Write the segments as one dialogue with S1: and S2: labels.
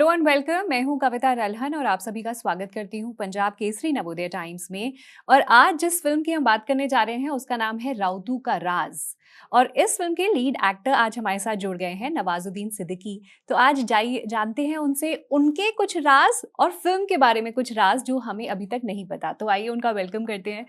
S1: Hello and welcome. मैं हूं कविता रल्हन और आप सभी का स्वागत करती हूं पंजाब केसरी नवोदय टाइम्स में। और आज जिस फिल्म की हम बात करने जा रहे हैं उसका नाम है राउतू का राज। और इस फिल्म के लीड एक्टर आज हमारे साथ जुड़ गए हैं, नवाजुद्दीन सिद्दीकी। तो आज जाइए जानते हैं उनसे उनके कुछ राज और फिल्म के बारे में कुछ राज जो हमें अभी तक नहीं पता। तो आइए उनका वेलकम करते हैं।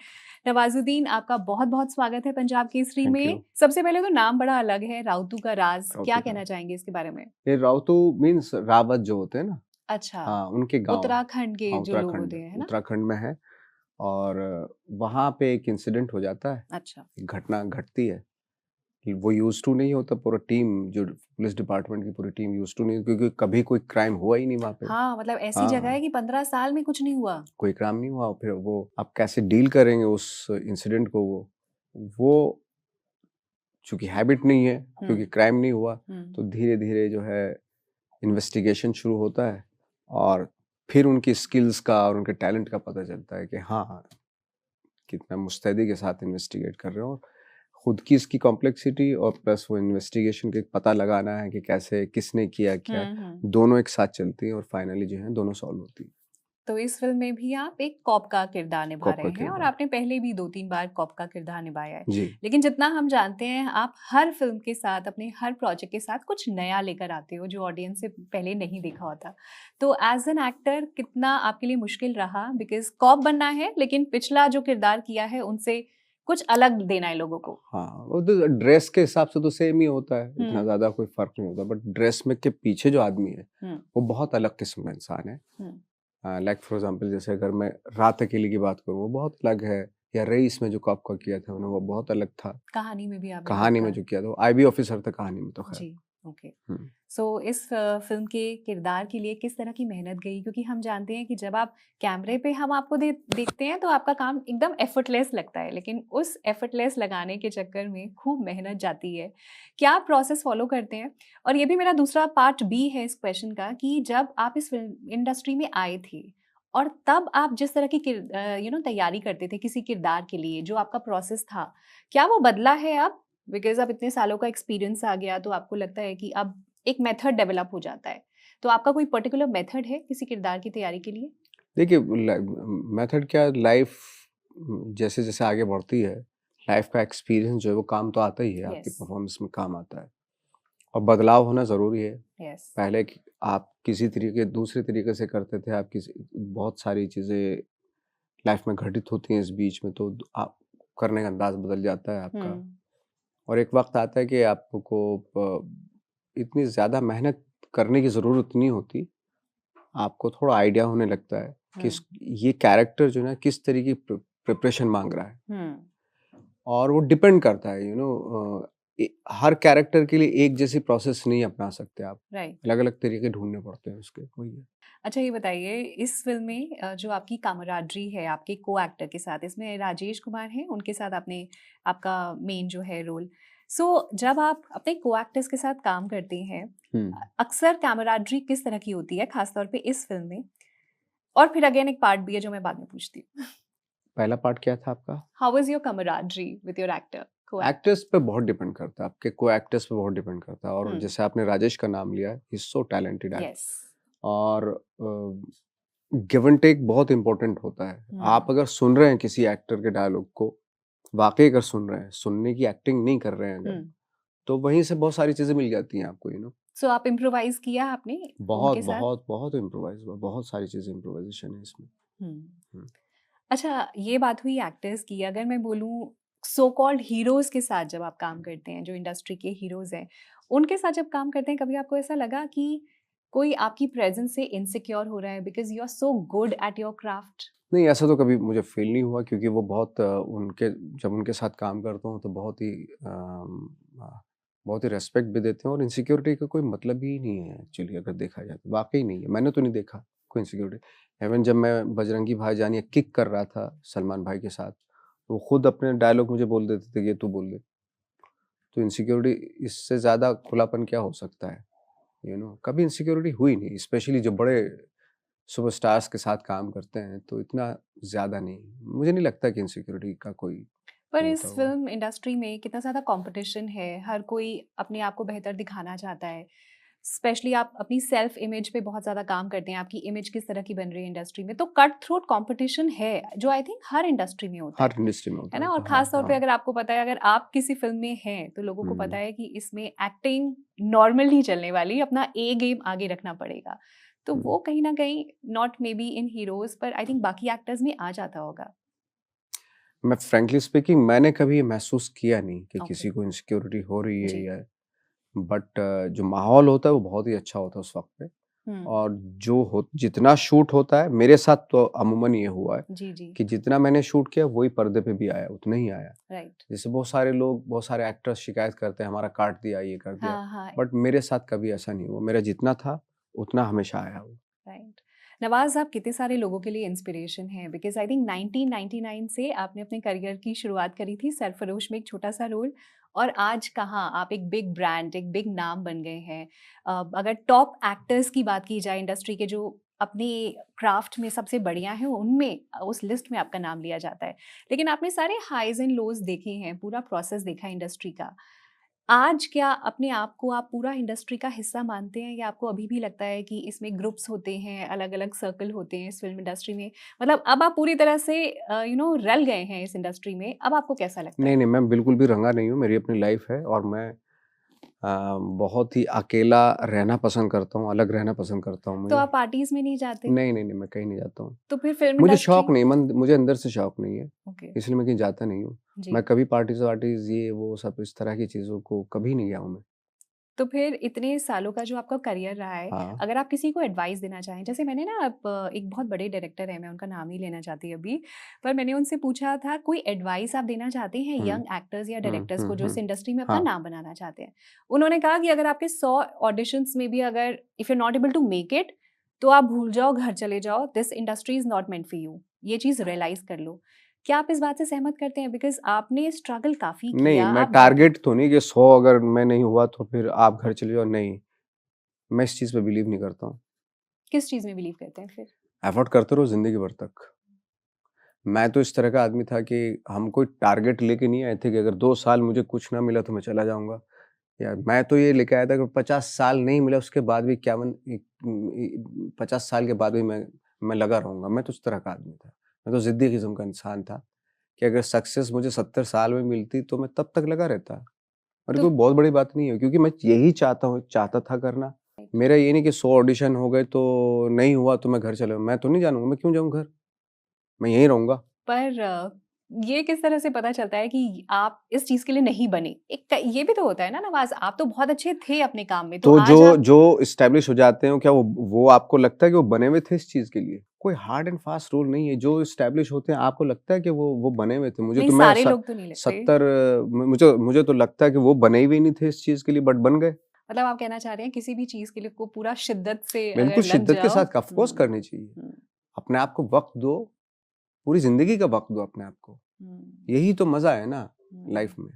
S1: नवाजुद्दीन, आपका बहुत बहुत स्वागत है पंजाब केसरी में। सबसे पहले तो नाम बड़ा अलग है, राउतू का राज। क्या कहना चाहेंगे इसके बारे में?
S2: ये राउतू मीन्स रावत जो होते हैं ना।
S1: अच्छा।
S2: हाँ, उनके गांव
S1: उत्तराखंड के
S2: हाँ,
S1: जो लोग होते हैं, है ना?
S2: उत्तराखंड में है। और वहाँ पे एक इंसिडेंट हो जाता है।
S1: अच्छा।
S2: एक घटना घटती है कि वो यूज टू नहीं होता, पूरा टीम जो पुलिस डिपार्टमेंट की पूरी टीम यूज टू नहीं, क्योंकि कभी कोई क्राइम हुआ ही नहीं वहाँ पे।
S1: हाँ, मतलब ऐसी जगह है
S2: हाँ,
S1: कि 15 साल में कुछ नहीं हुआ।
S2: कोई क्राइम नहीं हुआ। फिर वो आप कैसे डील करेंगे उस इंसिडेंट को? वो चूंकि हैबिट नहीं है, क्योंकि क्राइम नहीं हुआ, तो धीरे धीरे जो है इन्वेस्टिगेशन शुरू होता है। और फिर उनकी स्किल्स का और उनके टैलेंट का पता चलता है कि हाँ, कितना मुस्तैदी के साथ इन्वेस्टिगेट कर रहे हो। और खुद की इसकी कॉम्प्लेक्सिटी और प्लस वो इन्वेस्टिगेशन के पता लगाना है कि कैसे किसने किया क्या है, दोनों एक साथ चलती हैं और फाइनली जो है दोनों सॉल्व होती है।
S1: तो इस फिल्म में भी आप एक कॉप का किरदार निभा रहे हैं और आपने पहले भी 2-3 बार कॉप का किरदार निभाया है।
S2: जी।
S1: लेकिन जितना हम जानते हैं, आप हर फिल्म के साथ, अपने हर प्रोजेक्ट के साथ कुछ नया लेकर आते हो जो ऑडियंस से पहले नहीं देखा होता। तो एज एन एक्टर कितना आपके लिए मुश्किल रहा? बिकॉज कॉप बनना है लेकिन पिछला जो किरदार किया है उनसे कुछ अलग देना है लोगों को।
S2: हाँ, वो तो ड्रेस के हिसाब से तो सेम ही होता है, इतना ज्यादा कोई फर्क नहीं होता। बट ड्रेस में के पीछे जो आदमी है वो बहुत अलग किस्म का इंसान है। लाइक फॉर एग्जांपल, जैसे अगर मैं रात अकेली की बात करूँ, वो बहुत अलग है। या रईस में जो कॉप का किया था उन्होंने, वो बहुत अलग था।
S1: कहानी में भी आपने
S2: कहानी में जो किया था, आईबी ऑफिसर था कहानी में तो खैर।
S1: जी, ओके। सो इस फिल्म के किरदार के लिए किस तरह की मेहनत गई? क्योंकि हम जानते हैं कि जब आप कैमरे पे हम आपको देखते हैं तो आपका काम एकदम एफर्टलेस लगता है, लेकिन उस एफर्टलेस लगाने के चक्कर में खूब मेहनत जाती है। क्या आप प्रोसेस फॉलो करते हैं? और ये भी मेरा दूसरा पार्ट बी है इस क्वेश्चन का कि जब आप इस फिल्म इंडस्ट्री में आए थे और तब आप जिस तरह की तैयारी करते थे किसी किरदार के लिए, जो आपका प्रोसेस था, क्या वो बदला है अब? बिकॉज अब इतने सालों का एक्सपीरियंस आ गया तो आपको लगता है कि अब एक मेथड डेवलप हो जाता है। तो आपका कोई पर्टिकुलर मेथड है किसी किरदार की तैयारी के लिए?
S2: देखिए, मेथड क्या, लाइफ जैसे जैसे आगे बढ़ती है, लाइफ का एक्सपीरियंस जो है वो काम तो आता ही है, आपकी परफॉर्मेंस में काम आता है। और बदलाव होना ज़रूरी है। पहले आप किसी तरीके दूसरे तरीके से करते थे, आप किसी बहुत सारी चीज़ें लाइफ में घटित होती हैं इस बीच में, तो आप करने का अंदाज बदल जाता है आपका। और एक वक्त आता है कि आपको इतनी ज़्यादा मेहनत करने की ज़रूरत नहीं होती। आपको थोड़ा आइडिया होने लगता है कि ये कैरेक्टर जो है किस तरीके की प्रिपरेशन मांग रहा है। और वो डिपेंड करता है, हर कैरेक्टर के लिए एक जैसी प्रोसेस नहीं अपना सकते आप। अलग अलग तरीके ढूंढने पड़ते हैं उसके। वही है।
S1: अच्छा, ये बताइए, इस फिल्म में जो आपकी कामराडरी है आपके को एक्टर के साथ, इसमें राजेश कुमार हैं, उनके साथ आपने आपका मेन जो है रोल। जब आप अपने को एक्टर्स के साथ काम करते हैं, अक्सर कामराडरी किस तरह की होती है, खासतौर पे इस फिल्म में? और फिर अगेन एक पार्ट भी है जो मैं बाद में पूछती हूँ।
S2: पहला पार्ट क्या था आपका?
S1: How was your camaraderie with your actor?
S2: Actors पे बहुत डिपेंड करता है, आपके को एक्टर्स पे बहुत डिपेंड करता है। और जैसे आपने राजेश का नाम लिया, he is so talented actor. और गिव एंड टेक बहुत इंपॉर्टेंट होता है। आप अगर सुन रहे हैं किसी एक्टर के डायलॉग को, वाकई अगर सुन रहे हैं, सुनने की एक्टिंग नहीं कर रहे हैं अगर, तो वहीं से बहुत सारी चीजें मिल जाती हैं आपको।
S1: सो आप इम्प्रोवाइज किया आपने
S2: बहुत बहुत बहुत इम्प्रोवाइज हुआ, बहुत सारी चीजें इम्प्रोवाइजेशन है इसमें।
S1: अच्छा, ये बात हुई एक्टर्स की। अगर मैं बोलूँ सो कॉल्ड हीरोज के साथ जब आप काम करते हैं, जो इंडस्ट्री के हीरोज हैं, उनके साथ जब काम करते हैं, कभी आपको ऐसा लगा कि कोई आपकी प्रेजेंस से इनसिक्योर हो रहा है because you are so good at your craft?
S2: नहीं, ऐसा तो कभी मुझे फील नहीं हुआ, क्योंकि वो जब उनके साथ काम करता हूँ तो बहुत ही रेस्पेक्ट भी देते हैं। और इनसिक्योरिटी का कोई मतलब ही नहीं है एक्चुअली, अगर देखा जाए तो वाकई नहीं है। मैंने तो नहीं देखा कोई इनसिक्योरिटी। इवन जब मैं बजरंगी भाईजान या किक कर रहा था सलमान भाई के साथ, वो खुद अपने डायलॉग मुझे बोल देते थे, ये तू बोल दे। तो इनसिक्योरिटी इससे ज़्यादा खुलापन क्या हो सकता है? कभी इनसिक्योरिटी हुई नहीं, स्पेशली जो बड़े सुपरस्टार्स के साथ काम करते हैं तो इतना ज़्यादा नहीं। मुझे नहीं लगता कि इनसिक्योरिटी का कोई
S1: पर इस फिल्म इंडस्ट्री में कितना ज़्यादा कंपटीशन है, हर कोई अपने आप को बेहतर दिखाना चाहता है। स्पेशली आप अपनी सेल्फ इमेज पे बहुत ज़्यादा काम करते हैं, आपकी इमेज किस तरह की बन रही है इंडस्ट्री में, तो कट थ्रोट कंपटीशन है जो आई थिंक हर इंडस्ट्री में होता
S2: हर इंडस्ट्री में होता
S1: है ना।
S2: है
S1: और
S2: हाँ
S1: खास तौर पे
S2: हाँ
S1: अगर आपको पता है, अगर आप किसी फिल्म में हैं तो लोगों को पता
S2: हम्म।
S1: है कि इसमें एक्टिंग नॉर्मल नहीं चलने वाली, अपना ए गेम आगे रखना पड़ेगा। तो वो कहीं ना कहीं not may be in heroes पर आई थिंक बाकी एक्टर्स में आ जाता होगा।
S2: मैं फ्रैंकली स्पीकिंग मैंने कभी ये महसूस किया नहीं कि
S1: ओके।
S2: किसी को इनसिक्योरिटी हो रही है
S1: जी।
S2: या बट जो माहौल होता है वो बहुत ही अच्छा होता है उस वक्त पे।
S1: हम्म।
S2: और जो हो जितना शूट होता है मेरे साथ तो अमूमन ये हुआ है
S1: जी जी।
S2: कि जितना मैंने शूट किया वही पर्दे पे भी आया उतना ही आया।
S1: राइट।
S2: जैसे बहुत सारे लोग बहुत सारे एक्टर्स शिकायत करते हैं हमारा काट दिया ये कर दिया,
S1: हाँ हाँ।
S2: बट मेरे साथ कभी ऐसा नहीं हुआ। मेरा जितना था उतना हमेशा आया वो।
S1: राइट। नवाज, आप कितने सारे लोगों के लिए इंस्पिरेशन हैं, बिकॉज आई थिंक 1999 से आपने अपने करियर की शुरुआत करी थी सरफरोश में एक छोटा सा रोल, और आज कहाँ आप एक बिग ब्रांड, एक बिग नाम बन गए हैं। अगर टॉप एक्टर्स की बात की जाए इंडस्ट्री के जो अपने क्राफ्ट में सबसे बढ़िया हैं, उनमें उस लिस्ट में आपका नाम लिया जाता है। लेकिन आपने सारे हाइज एंड लोज देखे हैं, पूरा प्रोसेस देखा है इंडस्ट्री का। आज क्या अपने आप को आप पूरा इंडस्ट्री का हिस्सा मानते हैं, या आपको अभी भी लगता है कि इसमें ग्रुप्स होते हैं, अलग अलग सर्कल होते हैं इस फिल्म इंडस्ट्री में? मतलब अब आप पूरी तरह से रल गए हैं इस इंडस्ट्री में, अब आपको कैसा लगता
S2: नहीं
S1: है?
S2: नहीं, मैं बिल्कुल भी रंगा नहीं हूँ। मेरी अपनी लाइफ है और मैं बहुत ही अकेला रहना पसंद करता हूँ, अलग रहना पसंद करता हूँ
S1: तो
S2: मुझे।
S1: आप पार्टीज में नहीं जाते?
S2: नहीं नहीं नहीं, मैं कहीं नहीं जाता हूँ।
S1: तो फिर फिल्म
S2: मुझे
S1: इंडस्ट्री?
S2: शौक नहीं, मन मुझे अंदर से शौक नहीं है,
S1: ओके।
S2: इसलिए मैं कहीं जाता नहीं हूँ।
S1: जी।
S2: मैं कभी पार्टीज वार्टीज ये वो सब इस तरह की चीज़ों को कभी नहीं गया हूँ मैं।
S1: तो फिर इतने सालों का जो आपका करियर रहा है,
S2: हाँ
S1: अगर आप किसी को एडवाइस देना चाहें, जैसे मैंने ना अब एक बहुत बड़े डायरेक्टर है, मैं उनका नाम नहीं लेना चाहती अभी, पर मैंने उनसे पूछा था कोई एडवाइस आप देना चाहते हैं
S2: हम्म
S1: यंग एक्टर्स या डायरेक्टर्स को जो इस
S2: हम्म।
S1: इंडस्ट्री में अपना
S2: हाँ
S1: नाम बनाना चाहते हैं। उन्होंने कहा कि अगर आपके 100 ऑडिशंस में भी अगर if you not able to make it, तो आप भूल जाओ, घर चले जाओ, this industry is not meant for you, ये चीज़ रियलाइज कर लो। क्या आप इस बात से सहमत करते हैं? बिकॉज आपने स्ट्रगल काफ़ी
S2: नहीं,
S1: किया,
S2: मैं
S1: आप
S2: टारगेट तो नहीं कि 100 अगर मैं नहीं हुआ तो फिर आप घर चले जाओ, नहीं। मैं इस चीज़ पे बिलीव नहीं करता हूँ।
S1: किस चीज़ में बिलीव करते हैं फिर?
S2: एफर्ट करते रहो जिंदगी भर तक। मैं तो इस तरह का आदमी था कि हम कोई टारगेट लेके नहीं आए थे कि अगर 2 साल मुझे कुछ ना मिला तो मैं चला जाऊँगा। या मैं तो ये लेके आया था कि 50 साल नहीं मिला उसके बाद भी 50 साल के बाद भी मैं लगा रहूँगा। मैं तो उस तरह का आदमी था। मैं तो ज़िद्दी किस्म का इंसान था कि अगर सक्सेस मुझे 70 साल में मिलती तो मैं तब तक लगा रहता। और ये
S1: तो
S2: कोई बहुत बड़ी बात नहीं है क्योंकि मैं यही चाहता था करना। मेरा ये नहीं कि 100 ऑडिशन हो गए तो नहीं हुआ तो मैं घर चला मैं तो नहीं जानूँगा, मैं क्यों जाऊँ घर? मैं यहीं रहूँगा।
S1: पर ये किस तरह से पता चलता है कि आप इस चीज़ के लिए नहीं बने? ये भी तो होता है ना नवाज़, आप तो बहुत अच्छे थे अपने काम में, तो
S2: तो
S1: आज आप
S2: जो एस्टैब्लिश हो जाते हैं क्या वो आपको लगता है कि वो बने हुए थे इस चीज़ के लिए? कोई हार्ड एंड फास्ट रूल नहीं है। जो एस्टैब्लिश होते हैं आपको लगता है कि वो बने हुए थे। मुझे
S1: नहीं,
S2: तो मैं
S1: सारे
S2: स
S1: लोग तो नहीं लगते।
S2: 70 मुझे तो लगता है कि वो बने हुए नहीं थे इस चीज़ के लिए बट बन गए।
S1: मतलब आप कहना चाह रहे हैं किसी भी चीज़ के लिए को पूरा शिद्दत से अगर
S2: बिल्कुल
S1: लग
S2: शिद्दत के
S1: जाओ।
S2: साथ ऑफ कोर्स करनी चाहिए।
S1: हुँ,
S2: अपने आप को वक़्त दो, पूरी ज़िंदगी का वक़्त दो अपने आप को।
S1: हुँ,
S2: यही तो मज़ा है ना
S1: हुँ।
S2: लाइफ़ में।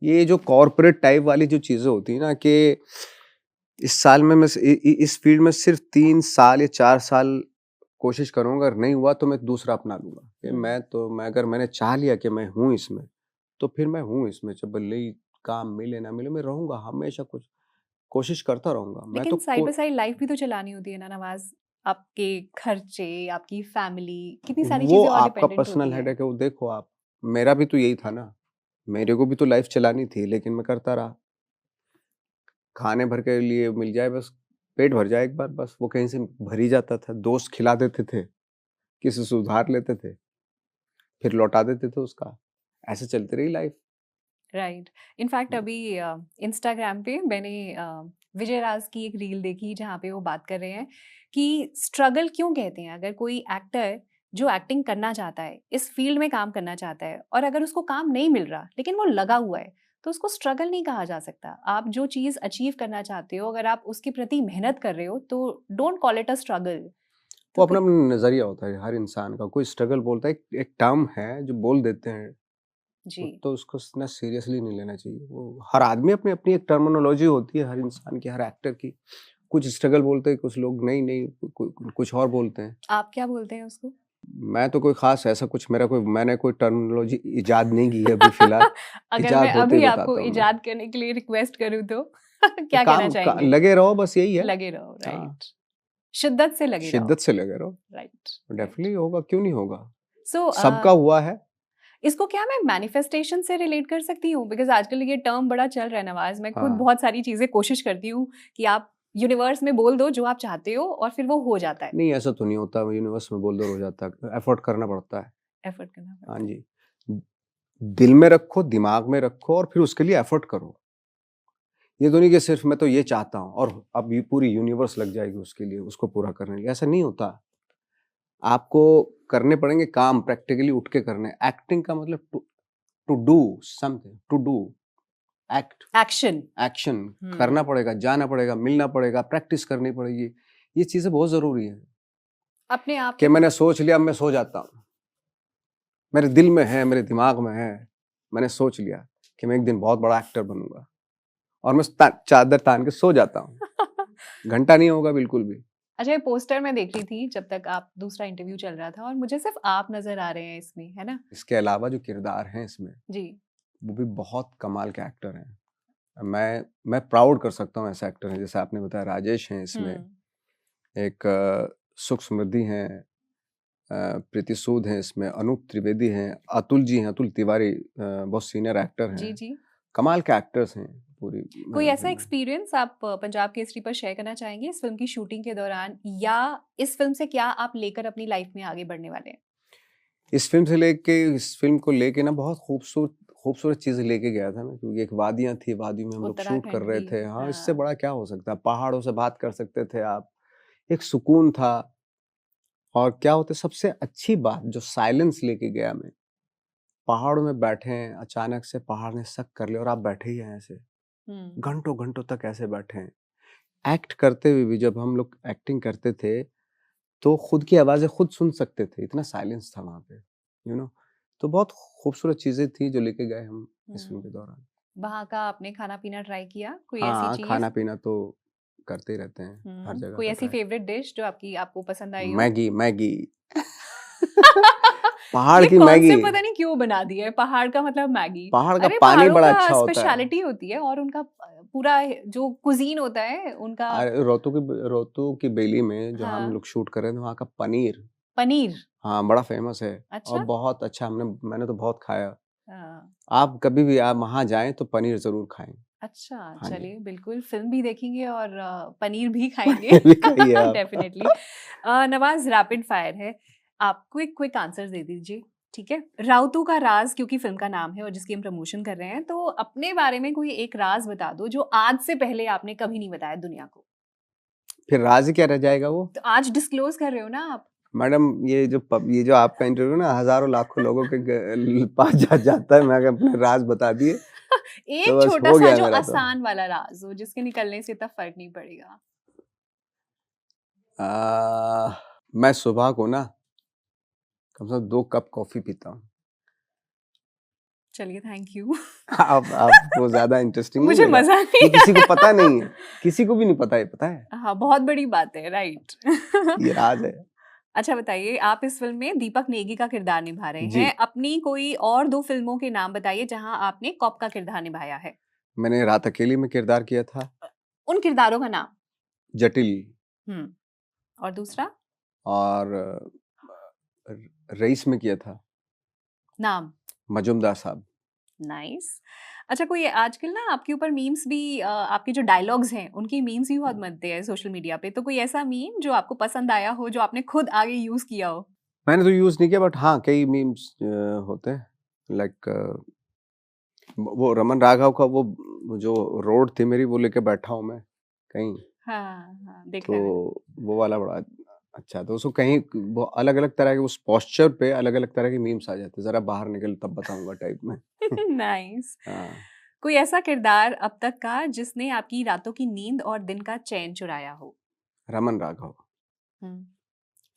S2: ये जो कॉर्पोरेट टाइप वाली जो चीज़ें होती है ना कि इस साल में मैं इस फील्ड में सिर्फ 3 साल या 4 साल कोशिश करूँगा, अगर नहीं हुआ तो मैं दूसरा अपना लूँगा। कि मैं अगर मैंने चाह लिया कि मैं हूँ इसमें, तो फिर मैं हूँ इसमें, चाहे भले ही काम मिले ना मिले, मैं रहूँगा हमेशा कुछ कोशिश करता रहूँगा। मैं तो
S1: लेकिन साइड बाय साइड लाइफ भी तो चलानी होती है ना नवाज़। आपके खर्चे, आपकी फैमिली, कितनी सारी
S2: वो
S1: चीज़ें और
S2: आपका
S1: डिपेंडेंट
S2: पर्सनल
S1: होती हैं।
S2: हेडेक है, वो देखो आप। मेरा भी तो यही था ना, मेरे को भी तो लाइफ़ चलानी थी लेकिन मैं करता रहा। खाने भर के लिए मिल जाए बस, पेट भर जाए एक बार बस, वो कहीं से भर ही जाता था। दोस्त खिला देते थे, किसी से उधार लेते थे, फिर लौटा देते थे उसका। ऐसे चलती रही लाइफ़।
S1: राइट। इनफैक्ट अभी इंस्टाग्राम पे मैंने विजय राज की एक रील देखी जहाँ पे वो बात कर रहे हैं कि स्ट्रगल क्यों कहते हैं, अगर कोई एक्टर जो एक्टिंग करना चाहता है, इस फील्ड में काम करना चाहता है, और अगर उसको काम नहीं मिल रहा लेकिन वो लगा हुआ है, तो उसको स्ट्रगल नहीं कहा जा सकता। आप जो चीज़ अचीव करना चाहते हो, अगर आप उसके प्रति मेहनत कर रहे हो, तो don't call it a struggle. तो
S2: वो अपना-अपना नज़रिया होता है हर इंसान का। कोई स्ट्रगल बोलता है, एक एक टर्म है जो बोल देते हैं,
S1: जी।
S2: वो तो उसको इतना सीरियसली नहीं लेना चाहिए। वो हर आदमी अपनी-अपनी एक टर्मिनोलॉजी होती है हर इंसान की, हर एक्टर की। कुछ स्ट्रगल बोलते हैं, कुछ लोग नहीं, कुछ और बोलते हैं।
S1: आप क्या बोलते हैं उसको?
S2: मैं तो कोई खास ऐसा कुछ मैंने कोई टर्मिनोलॉजी इजाद नहीं की है अभी फिलहाल।
S1: अगर मैं
S2: इजाद होते ही
S1: अभी आपको
S2: बताता हूँ मैं।
S1: इजाद करने के लिए रिक्वेस्ट करूँ तो क्या कहना
S2: काम
S1: चाहेंगे?
S2: लगे रहो, बस यही है।
S1: लगे रहो,
S2: हाँ,
S1: राइट। शिद्दत से लगे रहो,
S2: शिद्दत से लगे रहो,
S1: राइट।
S2: डेफिनेटली होगा, क्यों नहीं होगा।
S1: सो
S2: सबका हुआ है।
S1: इसको क्या मैं मैनिफेस्टेशन से रिलेट कर सकती हूँ? बिकॉज आजकल ये टर्म बड़ा चल रहा है नवाज। मैं खुद
S2: हाँ,
S1: बहुत सारी चीजें कोशिश करती हूँ कि आप यूनिवर्स में बोल दो जो आप चाहते हो और फिर वो हो जाता है।
S2: नहीं ऐसा तो नहीं होता, यूनिवर्स में बोल दो हो जाता है, एफर्ट करना पड़ता है।
S1: एफर्ट करना पड़ता
S2: हाँ
S1: है।
S2: जी, दिल में रखो, दिमाग में रखो और फिर उसके लिए एफर्ट करो। ये तो नहीं कि सिर्फ मैं तो ये चाहता हूँ और अब ये पूरी यूनिवर्स लग जाएगी उसके लिए, उसको पूरा करने के लिए, ऐसा नहीं होता। आपको करने पड़ेंगे काम, प्रैक्टिकली उठ के करने। एक्टिंग का मतलब to do something, to do, act,
S1: action.
S2: Action करना पड़ेगा, जाना पड़ेगा, मिलना पड़ेगा, प्रैक्टिस करनी पड़ेगी। ये चीजें बहुत जरूरी है।
S1: अपने आप
S2: कि मैंने सोच लिया, अब मैं सो जाता हूँ, मेरे दिल में है, मेरे दिमाग में है, मैंने सोच लिया कि मैं एक दिन बहुत बड़ा एक्टर बनूंगा और मैं चादर तान के सो जाता हूँ। घंटा नहीं होगा बिल्कुल भी।
S1: अच्छा, ये पोस्टर में देख रही थी जब तक आप दूसरा इंटरव्यू चल रहा था और मुझे सिर्फ आप नजर आ रहे हैं इसमें, है ना?
S2: इसके अलावा जो किरदार हैं इसमें
S1: जी।
S2: वो भी बहुत कमाल के एक्टर हैं। मैं प्राउड कर सकता हूँ ऐसे एक्टर हैं, जैसे आपने बताया राजेश हैं इसमें, एक सुख समृद्धि हैं, प्रीति सूद हैं इसमें, अनूप त्रिवेदी हैं, अतुल जी हैं, अतुल तिवारी बहुत सीनियर एक्टर
S1: जी
S2: हैं।
S1: जी।
S2: कमाल के एक्टर्स हैं पूरी
S1: कोई ऐसा
S2: फिल्म में।
S1: एक्सपीरियंस आप पंजाब केसरी पर शेयर करना चाहेंगे इस फिल्म की शूटिंग के दौरान, या इस फिल्म से क्या आप लेकर अपनी लाइफ में आगे बढ़ने वाले हैं?
S2: इस फिल्म को लेके ना बहुत खूबसूरत चीजें लेके गया था मैं, क्योंकि एक वादियां थी, वादियों में हम लोग शूट कर
S1: उत्तराखंड
S2: रहे
S1: की।
S2: थे। हाँ, इससे
S1: हाँ।
S2: बड़ा क्या हो सकता है, पहाड़ों से बात कर सकते थे आप, एक सुकून था। और क्या होता है, सबसे अच्छी बात जो साइलेंस लेके गया मैं, पहाड़ों में बैठे हैं, अचानक से पहाड़ ने सक कर लिया और आप बैठे ही हैं ऐसे, घंटों घंटों तक ऐसे बैठे हैं। एक्ट करते हुए भी जब हम लोग एक्टिंग करते थे तो खुद की आवाजें खुद सुन सकते थे, इतना साइलेंस था वहां पे, यू नो। तो बहुत खूबसूरत चीजें थी जो लेके गए हम इस फिल्म के दौरान।
S1: वहाँ का आपने खाना पीना ट्राई किया, कोई ऐसी
S2: हाँ,
S1: चीज?
S2: खाना पीना तो करते ही रहते हैं, हर जगह
S1: कोई
S2: का
S1: ऐसी
S2: ट्राई।
S1: फेवरेट डिश जो आपको पसंद आई हो?
S2: Maggi, Maggi. पहाड़
S1: ये
S2: की मैगी।
S1: कॉन्सेप्ट पता नहीं क्यों बना दिया है, पहाड़ का मतलब मैगी।
S2: पहाड़ का
S1: अरे
S2: पानी
S1: पहाड़ों
S2: बड़ा
S1: का
S2: अच्छा होता है।
S1: स्पेशलिटी होती है और उनका पूरा जो कुजीन होता है उनका।
S2: रोहतू की बेली में जो हम
S1: हाँ।
S2: लोग शूट कर रहे थे, वहाँ का पनीर,
S1: पनीर।
S2: हाँ, बड़ा फेमस है और
S1: अच्छा।
S2: बहुत अच्छा। मैंने तो बहुत खाया।
S1: हाँ।
S2: आप कभी भी आप वहाँ जाएं तो पनीर जरूर खाएं।
S1: अच्छा,
S2: हाँ जी।
S1: चलिए बिल्कुल फिल्म भी देखेंगे और पनीर भी खाएंगे।
S2: पनीर भी खाइए आप।
S1: डेफिनेटली। नवाज, रैपिड फायर है, आप क्विक आंसर दे दीजिए, ठीक है? राउतू का राज क्योंकि फिल्म का नाम है और जिसकी हम प्रमोशन कर रहे हैं, तो अपने बारे में कोई एक राज बता दो जो आज से पहले आपने कभी नहीं बताया दुनिया को।
S2: फिर राज ही क्या रह जाएगा वो।
S1: तो आज डिस्क्लोज कर रहे हो ना आप?
S2: मैडम, ये जो आपका इंटरव्यू ना हजारों लाखों लोगों के पास जाता है, मैं अपने राज बता दिए तो
S1: एक
S2: बस
S1: छोटा
S2: हो
S1: सा
S2: गया
S1: जो
S2: मेरा तो।
S1: आसान वाला राज हो जिसके निकलने से इतना फर्क नहीं पड़ेगा।
S2: मैं सुबह को ना कम से कम 2 कप कॉफी पीता हूँ।
S1: चलिए, थैंक यू।
S2: आपको ज्यादा इंटरेस्टिंग नहीं
S1: मुझे
S2: लगा?
S1: मजा
S2: ये
S1: नहीं
S2: किसी को पता नहीं है, किसी को भी नहीं पता है, पता है?
S1: हाँ, बहुत बड़ी बात है, राइट।
S2: ये राज है।
S1: अच्छा बताइए, आप इस फिल्म में दीपक नेगी का किरदार निभा रहे
S2: जी,
S1: हैं, अपनी कोई और 2 फिल्मों के नाम बताइए जहां आपने कॉप का किरदार निभाया है।
S2: मैंने रात अकेली में किरदार किया था,
S1: उन किरदारों का नाम।
S2: जटिल,
S1: हम्म। और दूसरा
S2: और रईस में किया था,
S1: नाम।
S2: मजुमदार साहब।
S1: नाइस। अच्छा, कोई आजकल ना आपके ऊपर मीम्स भी आपके जो डायलॉग्स हैं उनकी मीम्स भी बहुत बनते हैं सोशल मीडिया पे, तो कोई ऐसा मीम जो आपको पसंद आया हो जो आपने खुद आगे यूज किया हो?
S2: मैंने तो यूज नहीं किया, बट हाँ कई मीम्स होते हैं, लाइक वो रमन राघव का वो जो रोड थी मेरी, वो लेके बैठा हूँ मैं कहीं,
S1: हाँ हाँ, देखा
S2: तो
S1: है मैंने।
S2: वो वाला बड़ा अच्छा। तो उसको कहीं वो अलग अलग तरह के उस पोस्चर पे अलग अलग तरह के मीम्स आ जाते हैं, जरा बाहर निकल तब बताऊंगा टाइप में।
S1: नाइस।
S2: हाँ,
S1: कोई ऐसा किरदार अब तक का जिसने आपकी रातों की नींद और दिन का चैन चुराया हो?
S2: रमन राघव।
S1: हम्म।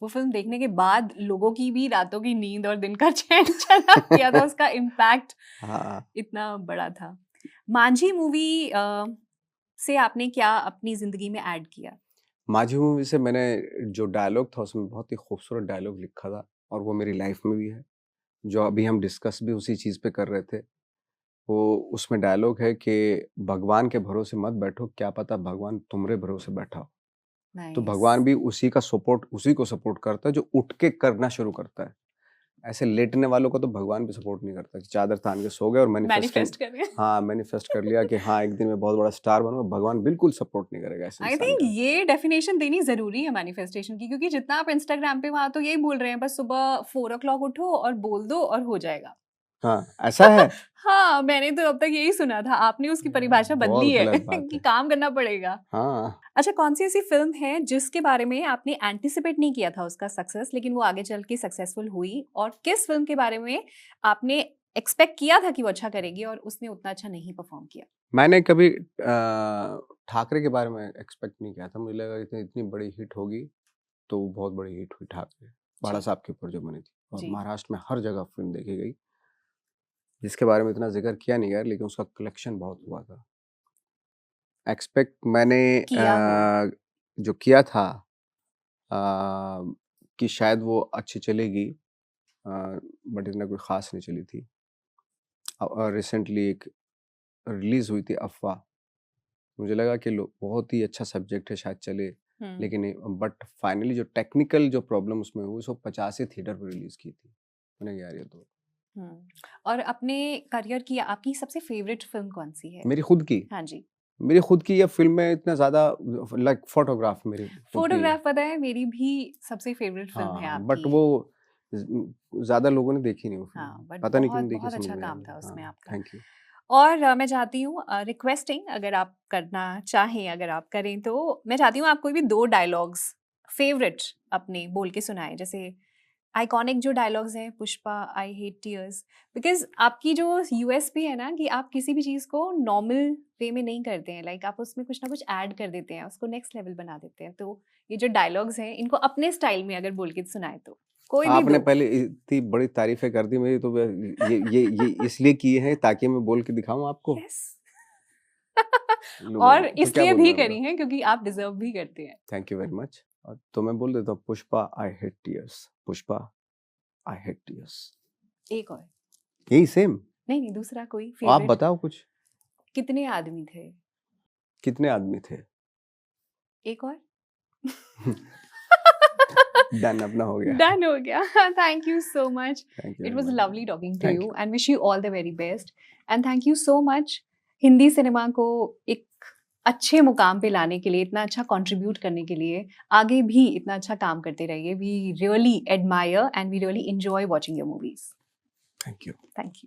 S1: वो फिल्म देखने के बाद लोगों की भी रातों की नींद और दिन का चैन चला गया था, उसका इम्पैक्ट
S2: हाँ,
S1: इतना बड़ा था। मांझी मूवी से आपने क्या अपनी जिंदगी में ऐड किया?
S2: माझी मूवी से मैंने जो डायलॉग था उसमें बहुत ही खूबसूरत डायलॉग लिखा था, और वो मेरी लाइफ में भी है। जो अभी हम डिस्कस भी उसी चीज़ पे कर रहे थे, वो उसमें डायलॉग है कि भगवान के भरोसे मत बैठो, क्या पता भगवान तुम्हारे भरोसे बैठा हो। तो भगवान भी उसी को सपोर्ट करता है जो उठ के करना शुरू करता है। ऐसे लेटने वालों को तो भगवान भी सपोर्ट नहीं करता कि चादर तान के सो गए और मैनिफेस्ट
S1: कर रहे हैं।
S2: हाँ, मैनिफेस्ट कर लिया कि हाँ एक दिन मैं बहुत बड़ा स्टार बनूंगा। भगवान बिल्कुल सपोर्ट नहीं करेगा ऐसे
S1: आई
S2: इंसान
S1: थिंक
S2: का।
S1: ये डेफिनेशन देनी जरूरी है मैनिफेस्टेशन की, क्योंकि जितना आप इंस्टाग्राम पे वहां तो यही बोल रहे हैं बस सुबह 4 o'clock उठो और बोल दो और हो जाएगा।
S2: हाँ, ऐसा है।
S1: हाँ, मैंने तो अब तक यही सुना था, आपने उसकी परिभाषा बदली
S2: बहुत
S1: है
S2: गलत बात
S1: कि
S2: है।
S1: काम करना पड़ेगा।
S2: हाँ,
S1: अच्छा, कौन सी ऐसी फिल्म है जिसके बारे में आपने एंटिसिपेट नहीं किया था उसका सक्सेस, लेकिन वो आगे चल के सक्सेसफुल हुई, और किस फिल्म के बारे में आपने एक्सपेक्ट किया था कि वो अच्छा करेगी और उसने उतना अच्छा नहीं परफॉर्म किया?
S2: मैंने कभी ठाकरे के बारे में एक्सपेक्ट नहीं किया था। मुझे लगा इतनी बड़ी हिट होगी, तो बहुत बड़ी हिट हुई ठाकरे। बाड़ा साहब के ऊपर जो बनी थी और महाराष्ट्र में हर जगह फिल्म देखी गई, जिसके बारे में इतना जिक्र किया नहीं गया, लेकिन उसका कलेक्शन बहुत हुआ था। एक्सपेक्ट मैंने जो किया था कि शायद वो अच्छी चलेगी, बट इतना कोई ख़ास नहीं चली थी। और रिसेंटली एक रिलीज़ हुई थी अफ़वाह, मुझे लगा कि बहुत ही अच्छा सब्जेक्ट है, शायद चले, लेकिन बट फाइनली जो टेक्निकल जो प्रॉब्लम उसमें हुई, उसको 50 थिएटर पर रिलीज़ की थी। मैंने यार ये तो
S1: और अपने करियर की आपकी सबसे फेवरेट फिल्म कौन सी है?
S2: मेरी खुद की।
S1: हाँ जी।
S2: मेरी खुद की ये फिल्म में इतना ज़्यादा लाइक फोटोग्राफ मेरी खुद की है।
S1: फोटोग्राफ पता है मेरी भी सबसे फेवरेट फिल्म है
S2: हाँ, बट
S1: आपकी।
S2: वो ज़्यादा लोगों ने देखी नहीं वो फिल्म।
S1: हाँ, बट
S2: पता नहीं क्यों
S1: बहुत
S2: नहीं देखी,
S1: बहुत
S2: समझ
S1: अच्छा
S2: में नहीं
S1: काम था
S2: आया।
S1: उसमें
S2: हाँ,
S1: आपका।
S2: Thank you.
S1: और मैं चाहती हूँ रिक्वेस्टिंग, अगर आप करना चाहें, अगर आप करें तो मैं चाहती हूँ आप कोई भी 2 डायलॉग्स फेवरेट अपने बोल के सुनाएं। जैसे आइकॉनिक जो डायलॉग्स हैं, Pushpa I hate tears, because आपकी जो यूएसपी है ना कि आप किसी भी चीज़ को नॉर्मल वे में नहीं करते हैं, लाइक आप उसमें कुछ ना कुछ ऐड कर देते हैं, उसको नेक्स्ट लेवल बना देते हैं। तो ये जो डायलॉग्स हैं इनको अपने स्टाइल में अगर बोल के सुनाए तो कोई भी
S2: आपने
S1: 2।
S2: पहले इतनी बड़ी तारीफें कर दी मेरी, तो ये इसलिए किए हैं ताकि मैं बोल के दिखाऊं आपको।
S1: यस।
S2: लो,
S1: और
S2: तो क्या
S1: इसलिए
S2: बोलूं
S1: भी
S2: मैं
S1: करी
S2: बताओ।
S1: हैं क्योंकि आप डिजर्व भी करते हैं।
S2: Thank you very much. तो मैं बोल देता हूँ, Pushpa I hate tears, Pushpa I hate tears,
S1: एक और।
S2: यही सेम।
S1: नहीं नहीं, दूसरा कोई
S2: आप
S1: फेवरेट।
S2: बताओ कुछ।
S1: कितने आदमी थे?
S2: कितने आदमी थे?
S1: एक और।
S2: डन, अपना हो गया।
S1: डन हो गया। Thank you so much.
S2: Thank you
S1: it
S2: very
S1: was
S2: much.
S1: Lovely talking to
S2: thank
S1: you and wish you all the very best. And thank you so much Hindi cinema को एक अच्छे मुकाम पे लाने के लिए, इतना अच्छा कंट्रीब्यूट करने के लिए। आगे भी इतना अच्छा काम करते रहिए। We really admire and we really enjoy watching your movies.
S2: Thank you.
S1: Thank you.